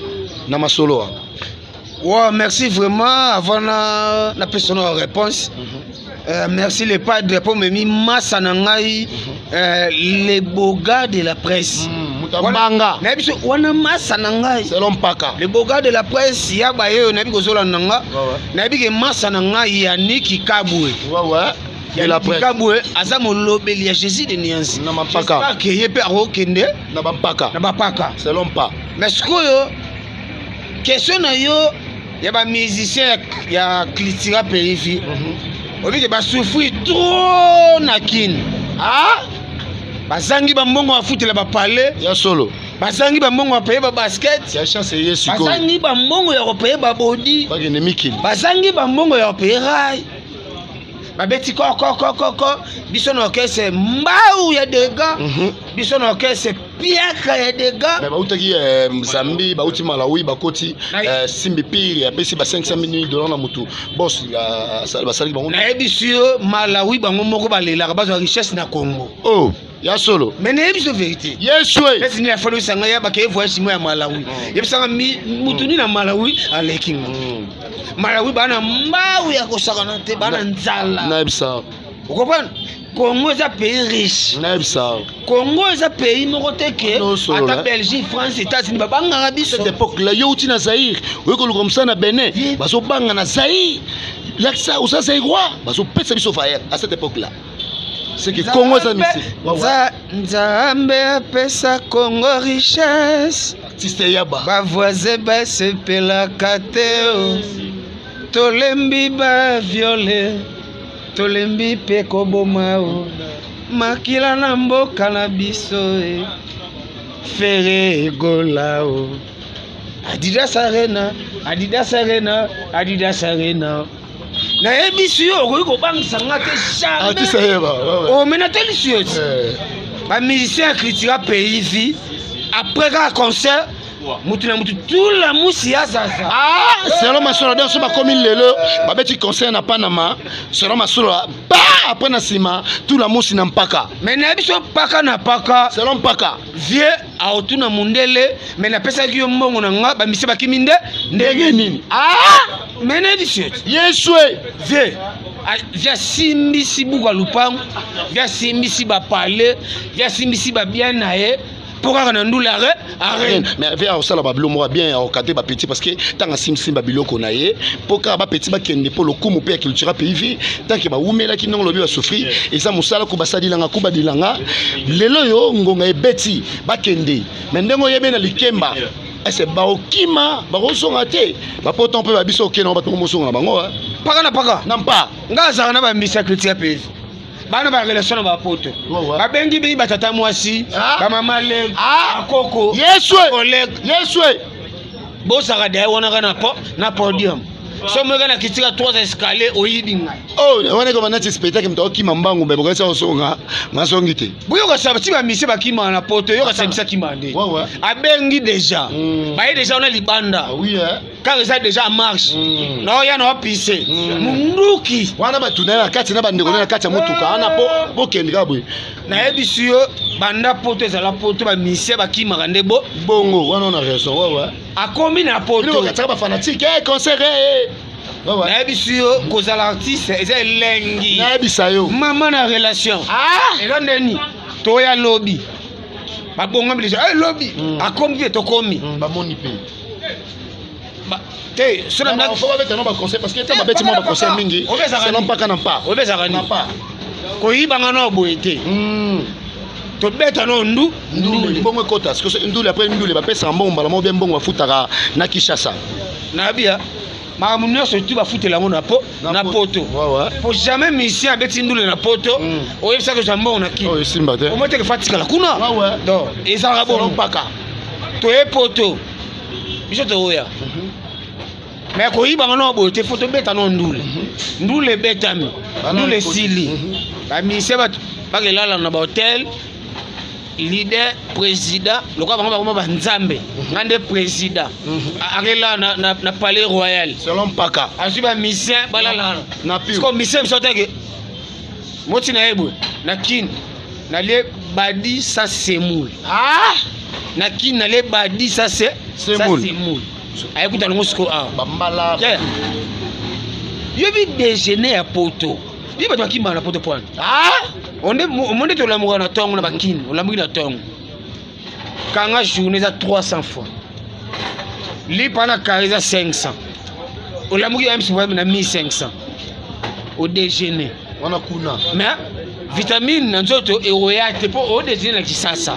na masolo. Ouais, merci vraiment avant la personne réponse. Merci les padres pour me mis massa nangai les beaux gars de la presse. Mutambanga. Nabiso wana massa nangai. Selon paka. Les beaux gars de la presse ya ba yo nabi kozola nanga. Nabi ke massa nangai ya Niki Kabwe. Ouais. Ya la presse. Kabwe azamo lobeli ya Jésus de Niansi. Na mapaka. J'espère que yepe akokende na bapaka. Na bapaka. Selon pas. Mais ce que question na yo ya ba musicien ya Klitira Périfi. Obi ke ba souffrir trop na kin. Ah? Bazangi ba mbongo wa foot la ba parler ya solo. Bazangi ba mbongo wa payer ba basket. Ya chance yesu ko. Bazangi ba mbongo ya payer ba body. Ba ke nemiki. Bazangi ba mbongo ya payer rai. Ba beti ko biso na orchestre mbau ya dega. Biso na orchestre piaka ya dega. Mais ba utaki Mzambi ba uti Malawi ba koti simbi pili ya pesi ba 500 millions na mutu. Boss ba sali bango. Na ebisio Malawi bango moko ba lela ba zo richesse na Congo. Oh. Ya solo. Mais n'est pas vérité. Yes way. Est-ce qu'il y a fallu ça ngaya ba ke voyage moi à Malawi. Yeb sanga mutuni na Malawi aleking. Malawi bana mbau ya kosaka te bana nzala. Naibsa. Vous comprenez? Congo est un pays riche. Naibsa. Congo est un pays moko te ke ata Belgique, France, États-Unis ba banga rabiso. Cette époque là yo uti na Zaïre. Oui ko comme ça na Benin. Baso banga na Zaïre. Là ça ou ça c'est quoi? Baso pesa biso fire à cette époque là. C'est que Congo ça misi. Nzambe apesa Congo richesse. Artiste yaba. Ba voisin ba sepela kateo. Tolembi ba viole. Tolembi pe kobomao. Makila na mboka na biso e. Fere golao. Adidas Arena, Adidas Arena, Adidas Arena. Na ebisu yo ko bangisa ngate jamais. Artiste yaba. Oh mais na telle chose. Ba musicien Klitira Périfi après un concert mutu tout la musi ya sasa. Ah, selon ma solo danse ba comme lelo, ba beti concert na Panama, selon ma solo ba après na sima tout la musi na mpaka. Mais na biso paka na paka, selon paka. Vieux a otuna mundele, mais na pesa ki mbongo na nga ba misi ba kiminde ndenge nini. Ah, mais na biso. Yeswe. Vieux via simbisi buka lupango, via simbisi ba parler, via simbisi ba bien nae. Pourquoi on a nous l'arrêt? Arrête. Mais vers ça là babilo moi bien au cadre ba petit parce que tant sim babilo konaye pourquoi ba petit ba kende pour le coup mon père culture pays tant que ba umela ki non lobi ba souffrir et ça musala ko basadi langa ko badilanga lelo yo ngonga e beti ba kende mais ndengo yebe na likemba ese ba okima ba rozonga te ba poto pe ba biso okena ba to mosonga bango paka na paka nampa ngaza na ba mbisa critique pays. Bana ba relation ba poto. Ba bengi bi batata mwasi, ba mama le, akoko. Yeswe. Collègue. Yeswe. Bo saka de wona na podium. so mo kana kitika 3 escalier oyibinga oh wana ko banati spectacle mto kima mbangu mbe bokasa osonga ngasongi te buyo ka sabati ba mise ba kima na poto yo ka sabisa kima nde abengi déjà ba déjà on a libanda oui quand ça déjà en marche no ya no pisse munduki wana batunela kati na bandeko na kati ya mutuka ana po kendika boy na ebisiyo banda poto ezala poto ba mise ba kima kande bongo wana on a raison akomi na poto yo kataka ba fanatique concert na ebisiyo kozala artiste eza elengi na ebisayo mama na relation eza ndeni toya lobby babonga bilisa lobby akomi pe tokomi bamoni pe te sona na faut avec un conseil parce que ta babeti mo conseil mingi c'est non pas kana pas obeza kana pas ko yibanga no boyete to beta no ndu bongo kota parce que ndu après ndu ba pesa mbomba la mo bien bongo afutaka na Kishasa na bia ma munyo so tu ba futela mo na poto pour jamais mission abeti ndule na poto o yebisa que jambo na ki o simba te o mote que fatika la kuna donc ezara bon paka to e poto biso to oya mais ko yiba ngano bo te photo beta no ndule betami ndule sili ba mission ba kelala na ba hotel leader président lokwa bango ba nzambe ngande président akela na palais royal selon paka azuba mission balala na pi ko mission sotake moti na ebo na kin na le badi sa semoul na kin na le badi sa semoul ayekuta ngo sko bambala yobi déjeuner à poto biba to kimba na poto point onde to lamuka na tongo na bakini olamuki na tongo kanga journée za 300 fois li pana kariza 500 olamuki ya msi na 1500 au déjeuner wana kuna mais vitamine na nzoto eroyate po au déjeuner na Kishasa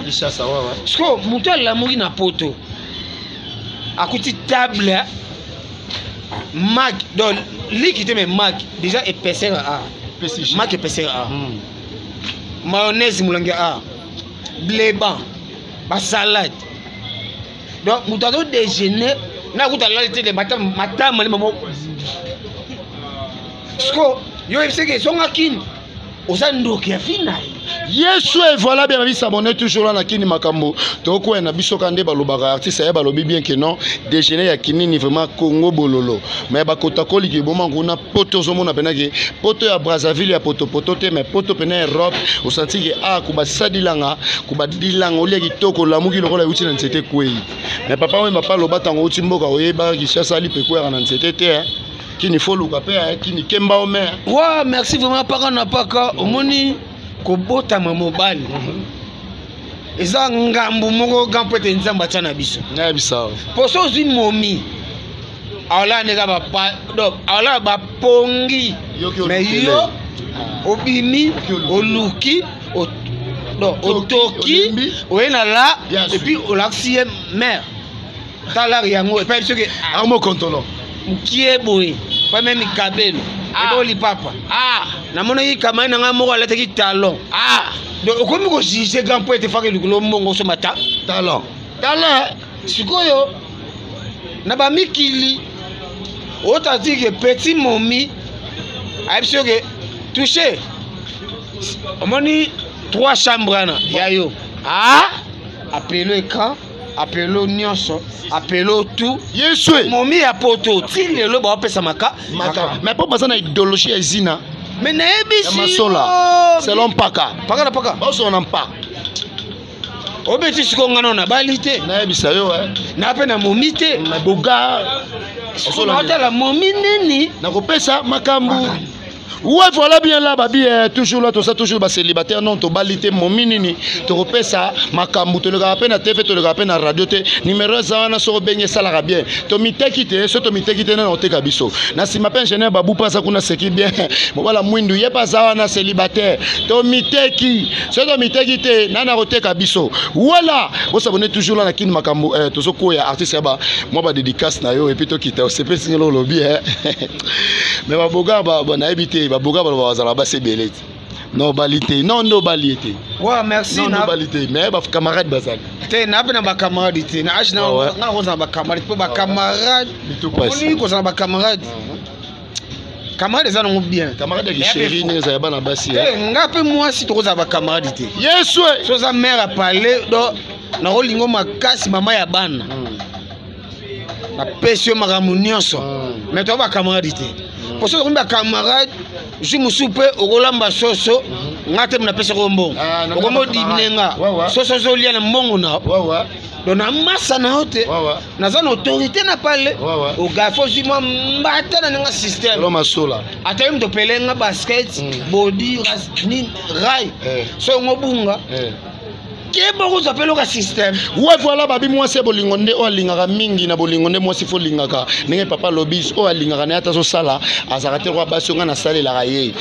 sko muto alamuki na poto akuti table Mac donc liquide mais Mac déjà épaisseur Mac épaisseur mayonnaise moulanga blé blanc ba salade donc muto déjeuner na kuta lalite de matam le mamo sko yo ebiseke songa kini osandoki ya fina Yesu et voilà bien amis s'abonner toujours là na kini makambo toko na biso kande balobaka artiste ya balobi bien que non déjeuner ya kini vraiment Congo bololo mais ba kota koli ki boma nguna poto zomo na penake poto ya Brazzaville ya poto te mais poto pena Europe au senti que kuba sadilanga kuba dilanga oli kitoko lamuki lokola uti na nzete kwei mais papa we mapa lobata ngo uti mboka oyeba Kishasa ali pekwera na nzete te kini foluka pe kini kemba o mer wa merci vraiment paka na paka omoni kobota mobali eza ngambu moko gampete nzamba tana biso na biso poso zwi momi ala nega ba donc ala ba pongi mais yo obimi oluki otoki oyena la et puis olaxie mer tala yango et puis que amo contrôle mukie boy pas même kabelo eboli papa na mona yi kama na ngamo ala te ki talon donc okomi ko juger grand point te fake lukulo mbongo so mata talon sikoyo na ba mikili otati ke petit momi aibso ke toucher omoni 3 chambres na yayo appelé écran appelé nyonso appelé tout Yesu momi ya poto ti lelo ba pesa maka mais pas besoin na idéologie ya zina mais na ebisi masola selon paka na paka baso na mpa obeti siko ngano na balite na ebisa yo na pe na momi te na boga osola la momi nini na kopesa makambu. Ouais, voilà bien là, babi, toujours là, tout ça, toujours bas célibataire, non, to balité, mon minini, to repère ça, ma camou, te le rappelle à TV, te le rappelle à radio, numéro ça, na so benye ça la bien, to mite quitte, ce to mite quitte, non, te kabiso. Na si m'appelle ingénieur babou pas ça qu'on a ce qui bien, bon voilà, mwindu, y'a pas ça, na célibataire, to mite qui, ce to mite quitte, na rote kabiso. Voilà, vous s'abonnez toujours là, na kin makamou, to so ko ya artiste ba, moi ba dédicace na yo, et puis to quitte, c'est pas signé le lobby, mais ba boga ba na habité. Baboga bazala ba sebelete no balite no balite wa merci no balite mais ba camarade bazali te na bana ba camarade te na ajna na ko za ba camarade po ba camarade bitu pasi ko za ba camarade camarade eza nango bien camarade ya chéri ne za bana basi nga pe moi si tokoza ba camarade te yesu so za mère a parlé do na rolingo makasi mama ya bana na pesio makambo nyonso mais to ba camarade te pour ça ba camarade je me soupe okolamba soso ngate mna pesa ko mbongo okomo dibinenga soso zolia na mbongo na donc na massa na hote na zone autorité na parler au gars faut moi mbata na nga système lo masola atayim to pelenga basket body ni rai so ngobunga kebo ko zapelo ka système ouais voilà babi moi c'est bolingonde o lingaka mingi na bolingonde moi si fo lingaka ninge papa lobis o lingaka na ata so sala azarate ko basonga na sale la ye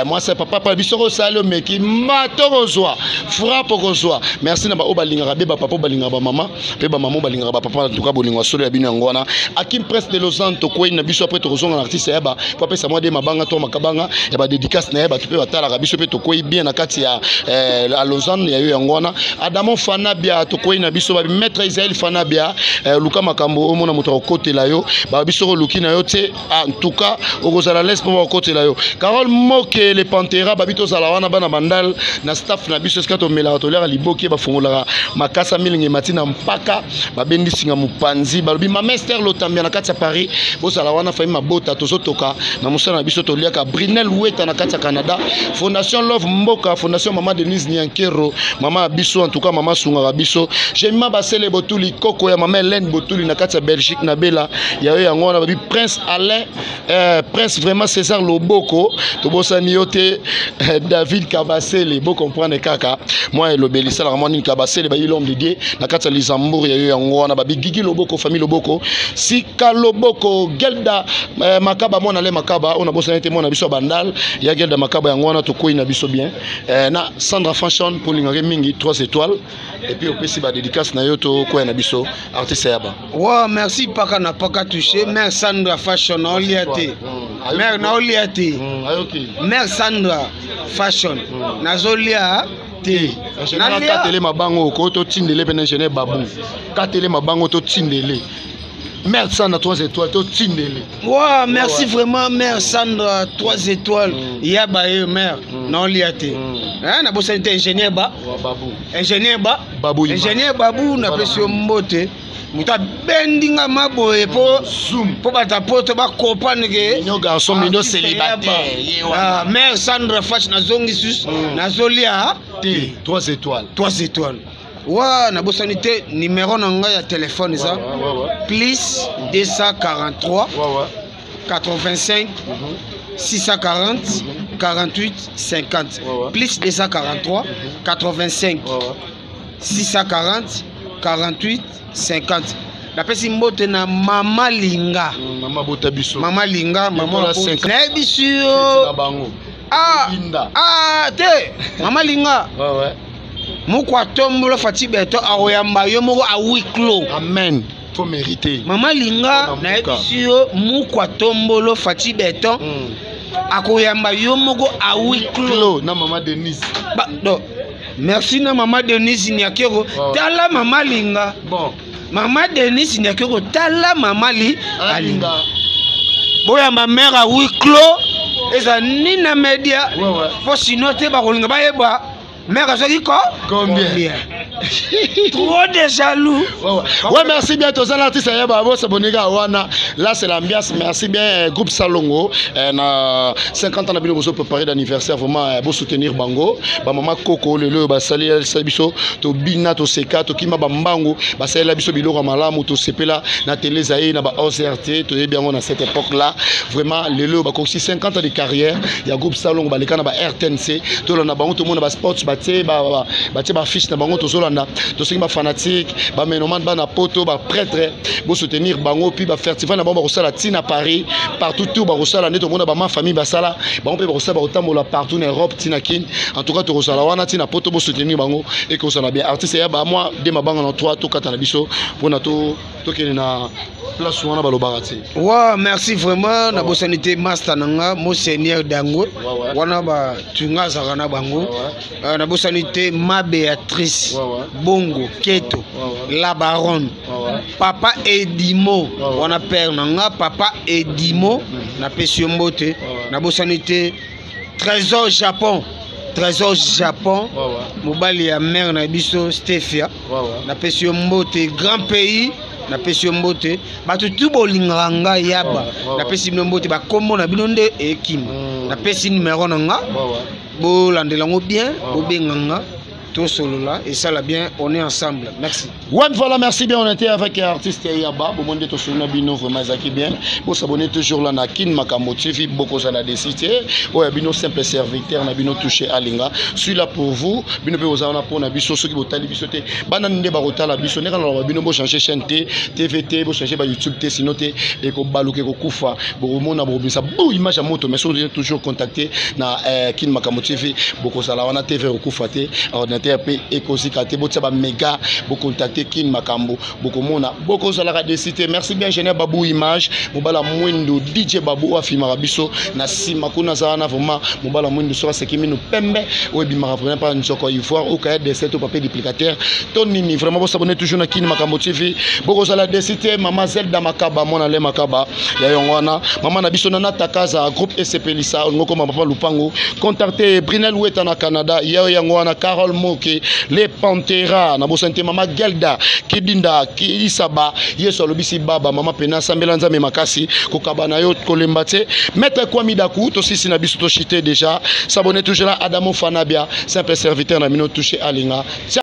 moi c'est papa biso ko sale meki matoko zwa frappe ko zwa merci na ba o balingaka be ba papa balingaka ba mama pe ba mama balingaka ba papa en tout cas bolingwa solo ya bino ngona akim presse de lozanto ko ina biso après to zonga na artiste ya ba papa sa moi de mabanga to makabanga ya ba dédicace na ya ba to pe batala ka biso pe to ko bien na kati ya a Lausanne ya yo ngona Adamo Fanabia to koyi na biso ba maître Israël Fanabia luka makambo omona moto côté la yo ba biso luki na yo te en tout cas okozala laisse pour côté la yo Carole Moke les Pantera ba bito zala wana bana bandal na staff na biso skato mela to lera liboki ba fongola makasa milingi matina mpaka ba bendi singa mupanzi ba bi ma master lotambia na kati ya Paris bo zala wana fa mabota to zotoka na musana na biso to liaka Brinel Weta na kati ya Canada Fondation Love Mboka Fondation Mama Denise Nyankero Mama biso en tout cas Mama Sunga biso Jemma Basele Botuli Koko ya Mama Hélène Botuli na kati ya Belgique na Bela ya yo yango na bi Prince Alain Prince vraiment César Loboko to bosani yote David Kabasele bo comprendre kaka moi le Belisa la Ramoni Kabasele ba l'homme de Dieu na kati ya Luxembourg ya yo yango na ba Gigi Loboko famille Loboko Sika Loboko Gelda Makaba mona le Makaba on a bosani te mona biso bandal ya Gelda Makaba yango na to koyi na biso bien na Sandra Fashion pour l'ingare mingi 3 étoiles et puis au PC ba dédicace na yoto ko na biso artiste yaba wa merci paka na paka touché mère Sandra Fashion na oliate mère na oliate mère Sandra Fashion na zolia te na ka télé mabango ko to tindele pe na ingénieur babu ka télé mabango to tindele Mère Sandra 3 étoiles, to tindele. Ouais, merci vraiment Mère Sandra 3 étoiles. Yaba mère non liate. Hein na bossa ingénieur ba. Babu. Ingénieur ba. Babu. Ingénieur babu na pression mbote. Muta bendinga maboye po zoom po bata poto ba comprendre que nos garçons mino célibataires. Ah Mère Sandra Fash na zongi sus na zolia 3 étoiles. 3 étoiles. Ouais, na bossanité numéro nanga ya téléphone ça. Plus 243 85 640 48 50. Plus 243 85 640 48 50. La pesi mbote na Mama Linga. Mama Botabiso. Mama Linga, Mama 5. Na biso. Ah, te. Mama Linga. Ouais. Mukwa tombolo fati beto aroyamba yo moko a huis clos. Amen. Faut mériter. Mama Linga na ebisio mukwa tombolo fati beto akoyamba yo moko a huis clos na Mama Denise. Ba do. Merci na Mama Denise Nyakero. Tala Mama Linga. Bon. Mama Denise Nyakero tala Mama Linga. Boya ma mère a huis clos. Eza nina media. Faut sinon te ba kolinga ba yeba. Mais combien? Trop de jaloux. Ouais, merci bien. Tous les artistes, là, c'est l'ambiance. Merci bien, groupe Salongo. 50 ans, on a préparé l'anniversaire. Vraiment, pour soutenir Bango. Maman Coco, le Basali, Sabiso, to Bina, to Seka, to Kima Bambango, Basali, Biso, Bilo, Malam, to Sepela, na télé Zaï, na OCRT, to bien à cette époque-là. Vraiment, le bah, aussi 50 ans de carrière. Il y a groupe Salongo, bah, les canaux, RTNC, tout le monde, tout le monde, sports, bah, fiche, na Bango, to Zolanda, to Sima fanatique, bah, menoman, bah, na poto, bah, prêtre, pour soutenir Bango, puis bah, faire Tifa, na Bango, bah, Tina Paris, partout, tout, bah, Rossala, net, tout le monde, bah, ma famille, bah, Sala, bah, on peut Rossala, bah, autant, là, partout en Europe, Tina Kin, en tout cas, to Rossala, wana, Tina poto, pour soutenir Bango, et que ça va bien. Artiste, bah, moi, dès ma banque, en 3, tout, 4 biso, pour na tout, qui est na place, wana, bah, le barati. Ouais, merci vraiment, na bosanité, Master Nanga, mon seigneur Dango, wana, bah, Tunga, Zarana, Bango, na bosanité, ma Béatrice, Bongo, Keto, la baronne, Papa Edimo, on a père Nanga, Papa Edimo, na Pession Bote, na bosanité Trésor Japon mobali ya mère na biso Stefia na pesi mbote grand pays na pesi mbote bato tu bolingaka nga yaba na pesi mbote ba kombo na bino nde ekim na pesi numéro na nga bo landelango bien bo benganga tout solo là et ça là bien on est ensemble merci. Ouais, voilà, merci bien, on était avec l'artiste Yaba bon monde to sona bino vraiment zaki bien pour s'abonner toujours là na Kin Makambo TV beaucoup ça na décidé ouais bino simple serviteur na bino toucher alinga suis là pour vous bino pe ozana pour na biso soki botali biso te bana nde ba kotala biso ne kana bino bo changer chaîne TVT bo changer ba YouTube te sinon te et ko baluke ko kufa bo mona bo bisa bo image à moto mais so toujours contacter na Kin Makambo TV beaucoup ça là on a TV ko kufa te ordinateur pe ekosika te bo tsaba méga bo contacter Kin Makambo beaucoup mona beaucoup ça la décidé merci bien Géné Babou image mobala mwindo DJ Babou afima biso na sima kuna zana vraiment mobala mwindo so c'est kimi no pembe webi mara vraiment pas njoko ivoire au cahier de set au papier duplicateur tonini vraiment vous s'abonner toujours na Kin Makambo TV beaucoup ça la décidé maman Zelda Makaba mona le Makaba ya yongwana maman na biso na takaza groupe SCP Lisa ngoko papa Lupango contacter Brinel Weta na Canada ya yongwana Carol Moke les Pantera na bosante mama Gelda Kidinda Kisaba yeso lobisi baba mama pena sambela nzambe makasi kokabana yo kolemba te mettre kwa midaku to sisi na biso to chité déjà s'abonner toujours à Adamo Fanabia simple serviteur na mino toucher alinga.